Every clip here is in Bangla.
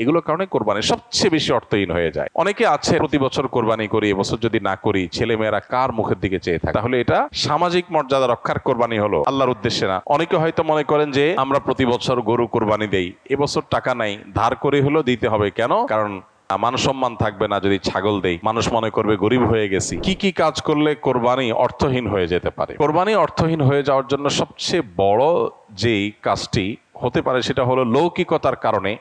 এগুলোর কারণে কোরবানি সবচেয়ে বেশি অর্থহীন হয়ে যায়। অনেকে আছে প্রতি বছর কোরবানি করি, এবছর যদি না করি ছেলে মেয়েরা কার মুখের দিকে চেয়ে থাকে, তাহলে এটা সামাজিক মর্যাদা রক্ষার কোরবানি হলো, আল্লাহর উদ্দেশ্যে না। অনেকে হয়তো মনে করেন যে আমরা প্রতি বছর গরু কোরবানি দেই, এবছর টাকা নাই, ধার করে হলো দিতে হবে। কেন? কারণ মান সম্মান থাকবে না যদি ছাগল দেই, মানুষ মনে করবে গরিব হয়ে গেছি। কি কি কাজ করলে কোরবানি অর্থহীন হয়ে যেতে পারে? কোরবানি অর্থহীন হয়ে যাওয়ার জন্য সবচেয়ে বড় যেই কাজটি হতে পারে সেটা হলো লৌকিকতার কারণে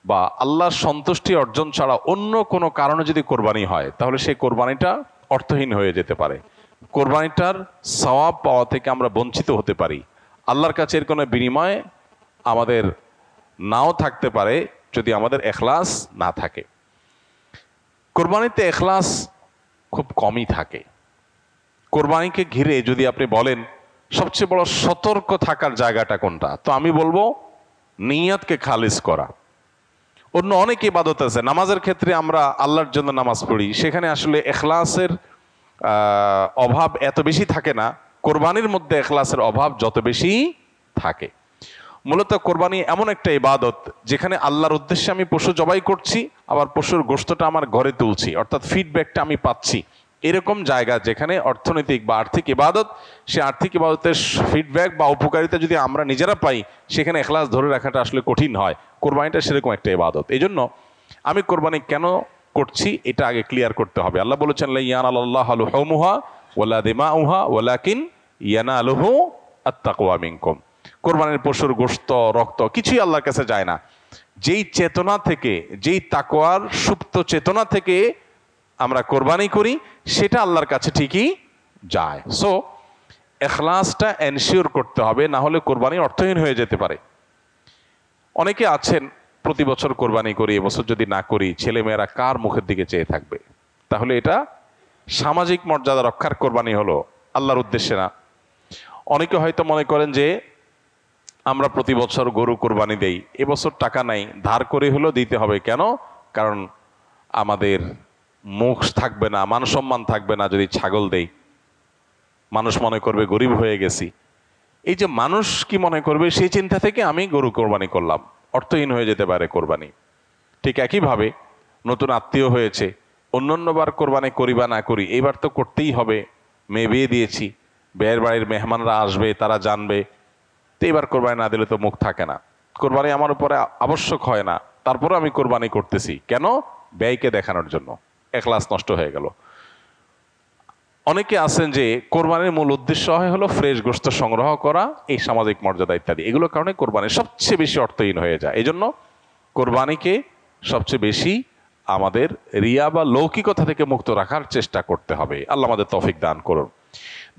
বা আল্লাহর সন্তুষ্টি অর্জন ছাড়া অন্য কোনো কারণে যদি কোরবানি হয়, তাহলে সেই কোরবানিটা অর্থহীন হয়ে যেতে পারে। কোরবানিটার সওয়াব পাওয়া থেকে আমরা বঞ্চিত হতে পারি। আল্লাহর কাছে এর কোনো বিনিময় আমাদের নাও থাকতে পারে যদি আমাদের এখলাস না থাকে। কোরবানিতে এখলাস খুব কমই থাকে। কোরবানিকে ঘিরে যদি আপনি বলেন সবচেয়ে বড় সতর্ক থাকার জায়গাটা কোনটা, তো আমি বলবো নিয়তকে খালিস করা। অন্য অনেক ইবাদত আছে, নামাজের ক্ষেত্রে আমরা আল্লাহর জন্য নামাজ পড়ি, সেখানে আসলে এখলাসের অভাব এত বেশি থাকে না। কোরবানির মধ্যে এখলাসের অভাব যত বেশি থাকে। মূলত কোরবানি এমন একটা ইবাদত যেখানে আল্লাহর উদ্দেশ্যে আমি পশু জবাই করছি, আবার পশুর গোশতটা আমার ঘরে তুলছি, অর্থাৎ ফিডব্যাকটা আমি পাচ্ছি। এরকম জায়গা যেখানে অর্থনৈতিক বা আর্থিক ইবাদত, সে আর্থিক ইবাদতের ফিডব্যাক বা উপকারিতা যদি আমরা নিজেরা পাই, সেখানে এখলাস ধরে রাখাটা আসলে কঠিন হয়। কোরবানিটা সেরকম একটা ইবাদত। এই জন্য আমি কোরবানি কেন করছি এটা আগে ক্লিয়ার করতে হবে। আল্লাহ বলেছেন লা ইয়ানালাল্লাহু লুহুমুহা ওয়ালা দিমাউহা ওয়ালাকিন ইয়ানালুহু আত-তাকওয়া মিনকুম। কোরবানির পশুর গোশত, রক্ত কিছুই আল্লাহর কাছে যায় না। যেই চেতনা থেকে, যেই তাকওয়ার সুপ্ত চেতনা থেকে আমরা কোরবানি করি, সেটা আল্লাহর কাছে ঠিকই যায়। সো এখলাসটা এনশিওর করতে হবে, না হলে কোরবানি অর্থহীন হয়ে যেতে পারে। অনেকে আছেন প্রতি বছর কোরবানি করি, এবছর যদি না করি ছেলে মেয়েরা কার মুখের দিকে চেয়ে থাকবে, তাহলে এটা সামাজিক মর্যাদা রক্ষার কোরবানি হলো, আল্লাহর উদ্দেশ্যে না। অনেকে হয়তো মনে করেন যে আমরা প্রতি বছর গরু কোরবানি দেই, এবছর টাকা নাই, ধার করে হলেও দিতে হবে। কেন? কারণ আমাদের মুখ থাকবে না, মান সম্মান থাকবে না যদি ছাগল দেই, মানুষ মনে করবে গরিব হয়ে গেছি। এই যে মানুষ কি মনে করবে সেই চিন্তা থেকে আমি গরু কোরবানি করলাম, অর্থহীন হয়ে যেতে পারে কোরবানি। ঠিক একইভাবে নতুন আত্মীয় হয়েছে, অন্যান্যবার কোরবানি করি বা না করি, এইবার তো করতেই হবে, মেয়ে বিয়ে দিয়েছি, বিয়ের বাড়ির মেহমানরা আসবে, তারা জানবে, তো এবার কোরবানি না দিলে তো মুখ থাকে না। কোরবানি আমার উপরে আবশ্যক হয় না, তারপরে আমি কোরবানি করতেছি কেন? ব্যয়কে দেখানোর জন্য। এখলাস নষ্ট হয়ে গেল। অনেকে আছেন যে কোরবানির মূল উদ্দেশ্য হলো ফ্রেশ গোশত সংগ্রহ করা, এই সামাজিক মর্যাদা ইত্যাদি, এগুলোর কারণে কোরবানি সবচেয়ে বেশি অর্থহীন হয়ে যায়। এই জন্য কোরবানিকে সবচেয়ে বেশি আমাদের রিয়া বা লৌকিকতা থেকে মুক্ত রাখার চেষ্টা করতে হবে। আল্লাহ আমাদের তৌফিক দান করুন।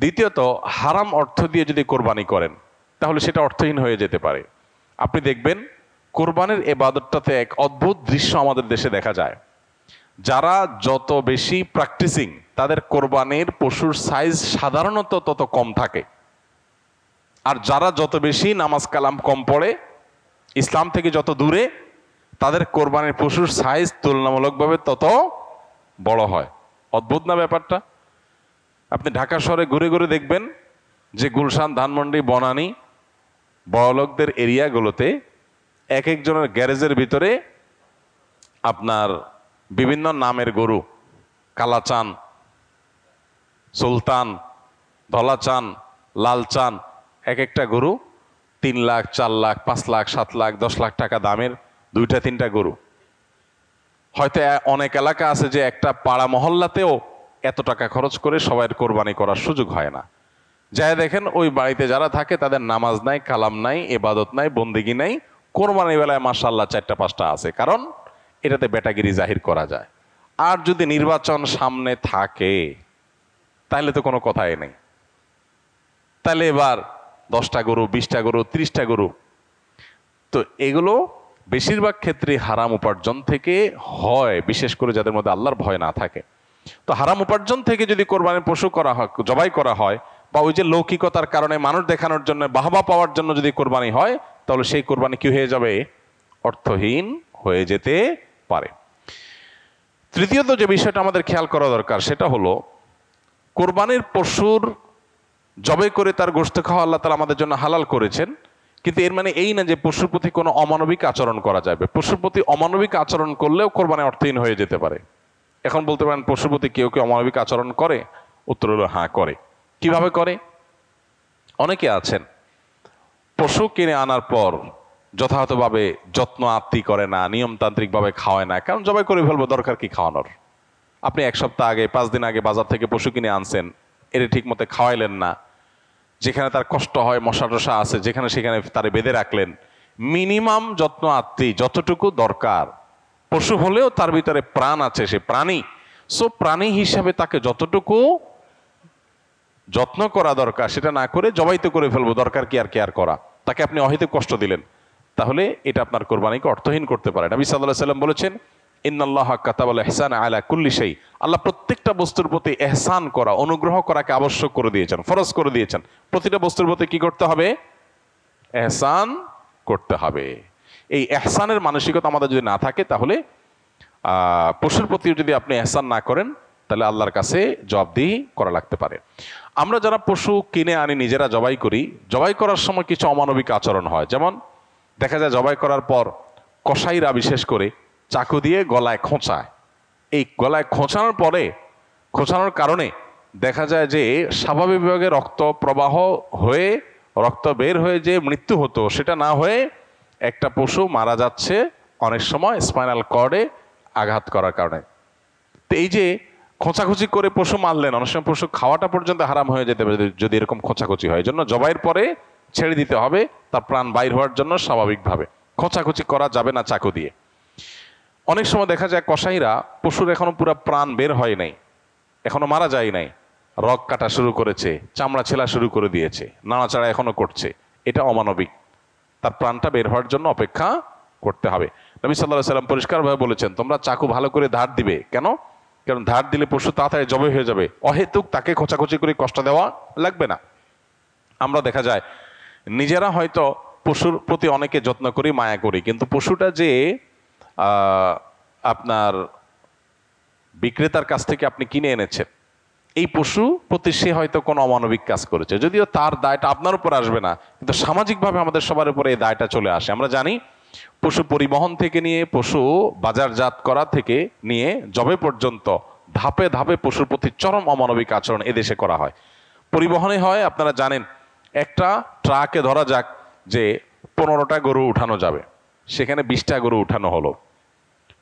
দ্বিতীয়ত, হারাম অর্থ দিয়ে যদি কোরবানি করেন তাহলে সেটা অর্থহীন হয়ে যেতে পারে। আপনি দেখবেন কোরবানির ইবাদতটাতে এক অদ্ভুত দৃশ্য আমাদের দেশে দেখা যায়। যারা যত বেশি প্র্যাকটিসিং, তাদের কোরবানির পশুর সাইজ সাধারণত তত কম থাকে। আর যারা যত বেশি নামাজ কালাম কম পড়ে, ইসলাম থেকে যত দূরে, তাদের কোরবানির পশুর সাইজ তুলনামূলকভাবে তত বড় হয়। অদ্ভুত না ব্যাপারটা? আপনি ঢাকা শহরে ঘুরে ঘুরে দেখবেন যে গুলশান, ধানমন্ডি, বনানী, বড়লোকদের এরিয়াগুলোতে এক একজনের গ্যারেজের ভিতরে আপনার বিভিন্ন নামের গরু, কালাচান, সুলতান, ধলাচান, লালচান, এক একটা গরু 3 লাখ, 4 লাখ, 5 লাখ, 7 লাখ, 10 লাখ টাকা দামের 2টা 3টা গরু। হয়তো অনেক এলাকা আছে যে একটা পাড়া মহল্লাতেও এত টাকা খরচ করে সবাই কোরবানি করার সুযোগ হয় না। যাই দেখেন ওই বাড়িতে যারা থাকে তাদের নামাজ নাই, কালাম নাই, ইবাদত নাই, বন্দেগী নাই, কোরবানির বেলায় মাশাআল্লাহ 4টা 5টা আছে, কারণ এটাতে বেটাগিরি জাহির করা যায়। আর যদি নির্বাচন সামনে থাকে তাহলে তো কোনো কথাই নেই, তাহলে এবার 10টা গরু, 20টা গরু, 30টা গরু। তো এগুলো বেশিরভাগ ক্ষেত্রে হারাম উপার্জন থেকে হয়, বিশেষ করে যাদের মধ্যে আল্লাহর ভয় না থাকে। তো হারাম উপার্জন থেকে যদি কোরবানির পশু করা হয়, জবাই করা হয়, বা ওই যে লৌকিকতার কারণে মানুষ দেখানোর জন্য, বাহবা পাওয়ার জন্য যদি কোরবানি হয়, তাহলে সেই কোরবানি কি হয়ে যাবে? অর্থহীন হয়ে যেতে পারে। তৃতীয়ত যে বিষয়টা আমাদের খেয়াল করা দরকার সেটা হলো কোরবানির পশুর জবাই করে তার গোশত খাওয়া আল্লাহ তাআলা আমাদের জন্য হালাল করেছেন, কিন্তু এর মানে এই না যে পশুর প্রতি কোনো অমানবিক আচরণ করা যাবে। পশুর প্রতি অমানবিক আচরণ করলেও কোরবানি অর্থহীন হয়ে যেতে পারে। এখন বলতে পারেন পশুর প্রতি কেউ কেউ অমানবিক আচরণ করে? উত্তর হলো হ্যাঁ করে। কিভাবে করে? অনেকে আছেন পশু কিনে আনার পর যথাযথভাবে যত্ন আত্তি করে না, নিয়মতান্ত্রিকভাবে খাওয়ায় না। কারণ জবাই করে ফেলবো, দরকার কি খাওয়ানোর? আপনি 1 সপ্তাহ আগে, 5 দিন আগে বাজার থেকে পশু কিনে আনছেন, এটা ঠিক মতো খাওয়াইলেন না, যেখানে তার কষ্ট হয়, মশা টশা আছে যেখানে সেখানে তারে বেঁধে রাখলেন। মিনিমাম যত্ন আত্তি যতটুকু দরকার, পশু হলেও তার ভিতরে প্রাণ আছে, সে প্রাণী। সো প্রাণী হিসাবে তাকে যতটুকু যত্ন করা দরকার সেটা না করে জবাই তো করে ফেলবো, দরকার কি আর কেয়ার করা? তাকে আপনি অহেতুক কষ্ট দিলেন, তাহলে এটা আপনার কোরবানিকে অর্থহীন করতে পারে। নবী সাল্লাল্লাহু আলাইহি ওয়াসাল্লাম বলেছেন, ইন্নাল্লাহা কাতাবাল ইহসানা আলা কুল্লি শাই। আল্লাহ প্রত্যেকটা বস্তুর প্রতি ইহসান করা, অনুগ্রহ করাকে আবশ্যক করে দিয়েছেন, ফরজ করে দিয়েছেন। প্রতিটা বস্তুর প্রতি কি করতে হবে? ইহসান করতে হবে। এই ইহসানের মানসিকতা আমাদের যদি না থাকে, তাহলে পশুর প্রতি যদি আপনি ইহসান না করেন, তাহলে আল্লাহর কাছে জবাবদিহি করা লাগতে পারে। আমরা যারা পশু কিনে আনি, নিজেরা জবাই করি, জবাই করার সময় কিছু অমানবিক আচরণ হয়। যেমন দেখা যায় জবাই করার পর কসাইরা বিশেষ করে চাকু দিয়ে গলায় খোঁচায়। এই গলায় খোঁচানোর পরে, খোঁচানোর কারণে দেখা যায় যে স্বাভাবিকভাবে রক্ত প্রবাহ হয়ে, রক্ত বের হয়ে যে মৃত্যু হতো, সেটা না হয়ে একটা পশু মারা যাচ্ছে অনেক সময় স্পাইনাল কর্ডে আঘাত করার কারণে। তো এই যে খোঁচাখুচি করে পশু মারলেন, অনেক সময় পশু খাওয়াটা পর্যন্ত হারাম হয়ে যেতে পারে যদি এরকম খোঁচাখুচি হয়। এই জন্য জবাইয়ের পরে ছেড়ে দিতে হবে, তার প্রাণ বাইর হওয়ার জন্য। স্বাভাবিকভাবে খোঁচাখুচি করা যাবে না চাকু দিয়ে। অনেক সময় দেখা যায় কসাইরা পশুর এখনো পুরো প্রাণ বের হয় নাই, এখনো মারা যায় নাই, রগ কাটা শুরু করেছে, চামড়া ছেলা শুরু করে দিয়েছে, নাড়াচাড়া এখনো করছে। এটা অমানবিক। তার প্রাণটা বের হওয়ার জন্য অপেক্ষা করতে হবে। নবী সাল্লাল্লাহু আলাইহি ওয়াসাল্লাম পরিষ্কারভাবে বলেছেন, তোমরা চাকু ভালো করে ধার দিবে। কেন? কারণ ধার দিলে পশু তাড়াতাড়ি জবাই হয়ে যাবে, অহেতুক তাকে খোঁচাখুচি করে কষ্ট দেওয়া লাগবে না। আমরা দেখা যায় নিজেরা হয়তো পশুর প্রতি অনেকে যত্ন করি, মায়া করি, কিন্তু পশুটা যে আপনার বিক্রেতার কাছ থেকে আপনি কিনে এনেছেন, এই পশু প্রতি সে হয়তো কোনো অমানবিক কাজ করেছে, যদিও তার দায়টা আপনার উপর আসবে না, কিন্তু সামাজিকভাবে আমাদের সবার উপরে এই দায়টা চলে আসে। আমরা জানি পশু পরিবহন থেকে নিয়ে, পশু বাজারজাত করা থেকে নিয়ে জবে পর্যন্ত ধাপে ধাপে পশুর প্রতি চরম অমানবিক আচরণ এদেশে করা হয়। পরিবহনে হয়, আপনারা জানেন, একটা ট্রাকে ধরা যাক যে 15টা গরু উঠানো যাবে, সেখানে 20টা গরু উঠানো হলো,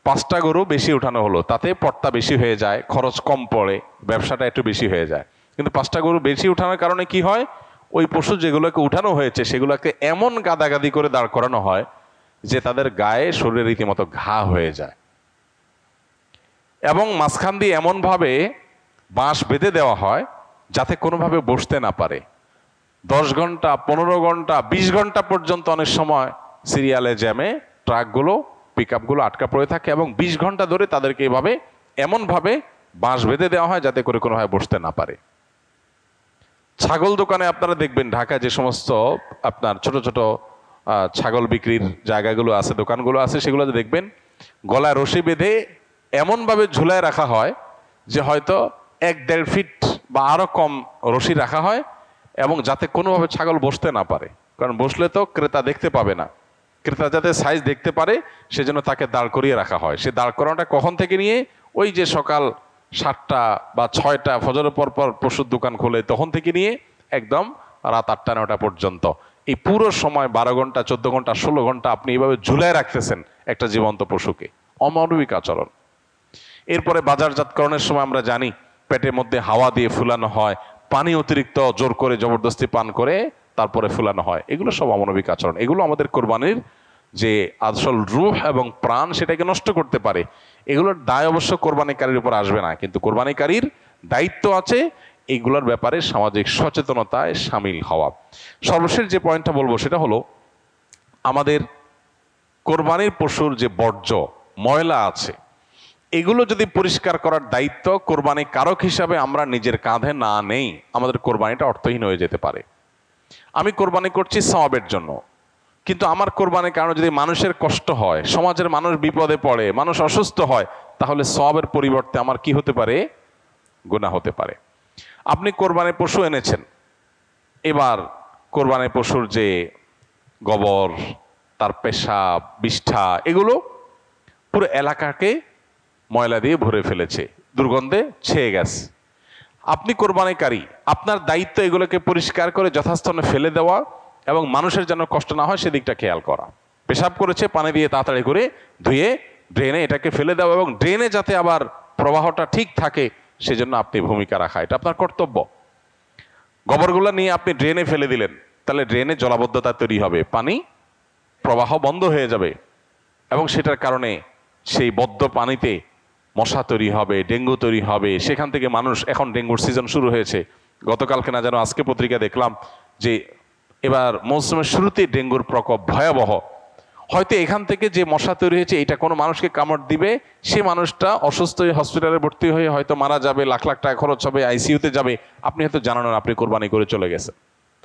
5টা গরু বেশি উঠানো হলো, তাতে পড়তা বেশি হয়ে যায়, খরচ কম পড়ে, ব্যবসাটা একটু বেশি হয়ে যায়। কিন্তু 5টা গরু বেশি উঠানোর কারণে কি হয়? ওই পশু যেগুলোকে উঠানো হয়েছে সেগুলোকে এমন গাদাগাদি করে দাঁড় করানো হয় যে তাদের গায়ে, শরীরে রীতিমতো ঘা হয়ে যায়, এবং মাঝখান দিয়ে এমনভাবে বাঁশ বেঁধে দেওয়া হয় যাতে কোনোভাবে বসতে না পারে। 10 ঘন্টা, 15 ঘন্টা, 20 ঘন্টা পর্যন্ত অনেক সময় সিরিয়ালে জ্যামে ট্রাকগুলো, পিকআপগুলো আটকা পড়ে থাকে, এবং 20 ঘন্টা ধরে তাদেরকে এভাবে এমনভাবে বাঁশ বেঁধে দেওয়া হয় যাতে করে কোনোভাবে বসতে না পারে। ছাগল দোকানে আপনারা দেখবেন, ঢাকায় যে সমস্ত আপনার ছোট ছোট ছাগল বিক্রির জায়গাগুলো আছে, দোকানগুলো আছে, সেগুলোতে দেখবেন গলায় রশি বেঁধে এমনভাবে ঝুলায় রাখা হয় যে হয়তো 1-1.5 ফিট বা আরো কম রশি রাখা হয়, এবং যাতে কোনোভাবে ছাগল বসতে না পারে। কারণ বসলে তো ক্রেতা দেখতে পাবে না, ক্রেতা যাতে সাইজ দেখতে পারে সেজন্য তাকে দাঁড় করিয়ে রাখা হয়। সে দাঁড় করানোটা কখন থেকে নিয়ে, ওই যে সকাল 7টা বা 6টা ফজরের পর পর পশুর দোকান খোলে তখন থেকে নিয়ে একদম রাত 8টা-9টা পর্যন্ত, এই পুরো সময় 12 ঘন্টা, 14 ঘন্টা, 16 ঘন্টা আপনি এইভাবে ঝুলায় রাখতেছেন একটা জীবন্ত পশুকে। অমানবিক আচরণ। এরপরে বাজারজাতকরণের সময় আমরা জানি পেটের মধ্যে হাওয়া দিয়ে ফুলানো হয়, পানি অতিরিক্ত জোর করে জবরদস্তি পান করে তারপরে ফুলানো হয়। এগুলো সব অমানবিক আচরণ। এগুলো আমাদের কোরবানির যে আসল রূহ এবং প্রাণ সেটাকে নষ্ট করতে পারে। এগুলোর দায় অবশ্য কোরবানিকারীর উপর আসবে না, কিন্তু কোরবানিকারীর দায়িত্ব আছে এইগুলোর ব্যাপারে সামাজিক সচেতনতায় সামিল হওয়া। সর্বশেষ যে পয়েন্টটা বলবো সেটা হলো, আমাদের কোরবানির পশুর যে বর্জ্য ময়লা আছে, এগুলো যদি পরিষ্কার করার দায়িত্ব কোরবানি কারক হিসাবে আমরা নিজের কাঁধে না নেই, আমাদের কোরবানিটা অর্থহীন হয়ে যেতে পারে। আমি কোরবানি করছি সওয়াবের জন্য, কিন্তু আমার কোরবানির কারণে যদি মানুষের কষ্ট হয়, সমাজের মানুষ বিপদে পড়ে, মানুষ অসুস্থ হয়, তাহলে সওয়াবের পরিবর্তে আমার কি হতে পারে? গুনাহ হতে পারে। আপনি কোরবানির পশু এনেছেন, এবার কোরবানির পশুর যে গোবর, তার পেশাব, বিষ্ঠা, এগুলো পুরো এলাকাকে ময়লা দিয়ে ভরে ফেলেছে, দুর্গন্ধে ছেয়ে গেছে। আপনি কোরবানিকারী, আপনার দায়িত্ব এগুলোকে পরিষ্কার করে যথাস্থানে ফেলে দেওয়া এবং মানুষের যেন কষ্ট না হয় সেদিকটা খেয়াল করা। পেশাব করেছে, পানি দিয়ে তাড়াতাড়ি করে ধুয়ে ড্রেনে এটাকে ফেলে দেওয়া এবং ড্রেনে যাতে আবার প্রবাহটা ঠিক থাকে সেজন্য আপনি ভূমিকা রাখা, এটা আপনার কর্তব্য। গোবরগুলো নিয়ে আপনি ড্রেনে ফেলে দিলেন, তাহলে ড্রেনে জলাবদ্ধতা তৈরি হবে, পানি প্রবাহ বন্ধ হয়ে যাবে এবং সেটার কারণে সেই বদ্ধ পানিতে মশা তৈরি হবে, ডেঙ্গু তৈরি হবে। সেখান থেকে মানুষ, এখন ডেঙ্গুর সিজন শুরু হয়েছে, গতকালকে না যেন আজকে পত্রিকা দেখলাম যে এবার মৌসুমের শুরুতে ডেঙ্গুর প্রকোপ ভয়াবহ। হয়তো এখান থেকে যে মশা তৈরি হয়েছে এটা কোনো মানুষকে কামড় দিবে, সে মানুষটা অসুস্থ হয়ে হসপিটালে ভর্তি হয়ে হয়তো মারা যাবে, লাখ লাখ টাকা খরচ হবে, আইসিইউতে যাবে, আপনি হয়তো জানান না, আপনি কোরবানি করে চলে গেছেন।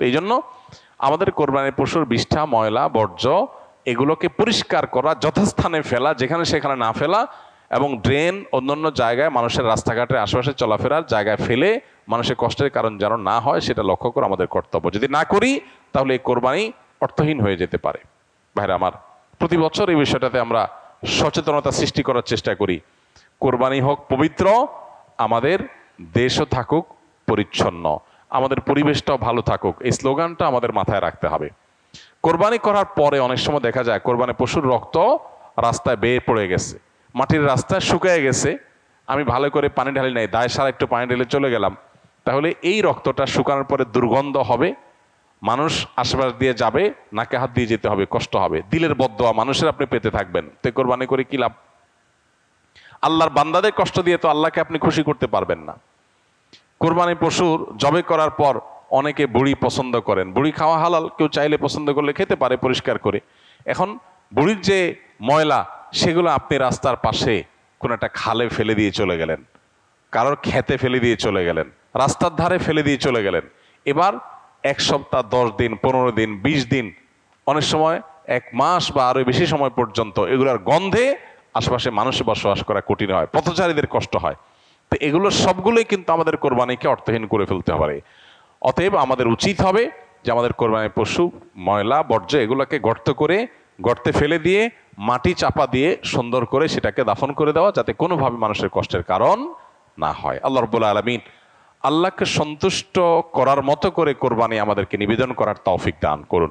তো এই জন্য আমাদের কোরবানির পশুর বিষ্ঠা, ময়লা, বর্জ্য এগুলোকে পরিষ্কার করা, যথাস্থানে ফেলা, যেখানে সেখানে না ফেলা, এবং ড্রেন অন্যান্য জায়গায় মানুষের রাস্তাঘাটের আশেপাশে চলাফেরার জায়গায় ফেলে মানুষের কষ্টের কারণ যেন না হয় সেটা লক্ষ্য করা আমাদের কর্তব্য। যদি না করি তাহলে এই কোরবানি অর্থহীন হয়ে যেতে পারে। ভাইরা আমার, প্রতি বছর এই বিষয়টাতে আমরা সচেতনতা সৃষ্টি করার চেষ্টা করি। কোরবানি হোক পবিত্র, আমাদের দেশও থাকুক পরিচ্ছন্ন, আমাদের পরিবেশটাও ভালো থাকুক, এই স্লোগানটা আমাদের মাথায় রাখতে হবে। কোরবানি করার পরে অনেক সময় দেখা যায় কোরবানি পশুর রক্ত রাস্তায় বের পড়ে গেছে, মাটির রাস্তায় শুকিয়ে গেছে, আমি ভালো করে পানি ঢালি নাই, দায় সারা একটু পানি ঢেলে চলে গেলাম, তাহলে এই রক্তটা শুকানোর পরে দুর্গন্ধ হবে, মানুষ আশেপাশ দিয়ে যাবে, নাকে হাত দিয়ে যেতে হবে, কষ্ট হবে, দিলের বদদোয়া মানুষের আপনি পেতে থাকবেন। তো কোরবানি করে কি লাভ? আল্লাহর বান্দাদের কষ্ট দিয়ে তো আল্লাহকে আপনি খুশি করতে পারবেন না। কোরবানি পশুর জবে করার পর অনেকে বুড়ি পছন্দ করেন, বুড়ি খাওয়া হালাল, কেউ চাইলে পছন্দ করলে খেতে পারে পরিষ্কার করে। এখন বুড়ির যে ময়লা সেগুলো আপনি রাস্তার পাশে কোন একটা খালে ফেলে দিয়ে চলে গেলেন, কারোর খেতে ফেলে দিয়ে চলে গেলেন, রাস্তার ধারে ফেলে দিয়ে চলে গেলেন। এবার 1 সপ্তাহ, 10 দিন, 15 দিন, 20 দিন, অনেক সময় 1 মাস বা আরো বেশি সময় পর্যন্ত এগুলোর গন্ধে আশেপাশে মানুষের বসবাস করা কঠিন হয়, পথচারীদের কষ্ট হয়। তো এগুলো সবগুলোই কিন্তু আমাদের কোরবানিকে অর্থহীন করে ফেলতে পারে। অতএব আমাদের উচিত হবে যে আমাদের কোরবানির পশু ময়লা বর্জ্য এগুলোকে গর্তে ফেলে দিয়ে মাটি চাপা দিয়ে সুন্দর করে সেটাকে দাফন করে দেওয়া, যাতে কোনোভাবে মানুষের কষ্টের কারণ না হয়। আল্লাহ রাব্বুল আলামিন আল্লাহকে সন্তুষ্ট করার মতো করে কোরবানি আমাদেরকে নিবেদন করার তৌফিক দান করুন।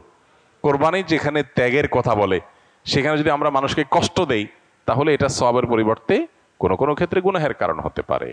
কোরবানি যেখানে ত্যাগের কথা বলে, সেখানে যদি আমরা মানুষকে কষ্ট দেই তাহলে এটা সওয়াবের পরিবর্তে কোনো কোনো ক্ষেত্রে গুনাহের কারণ হতে পারে।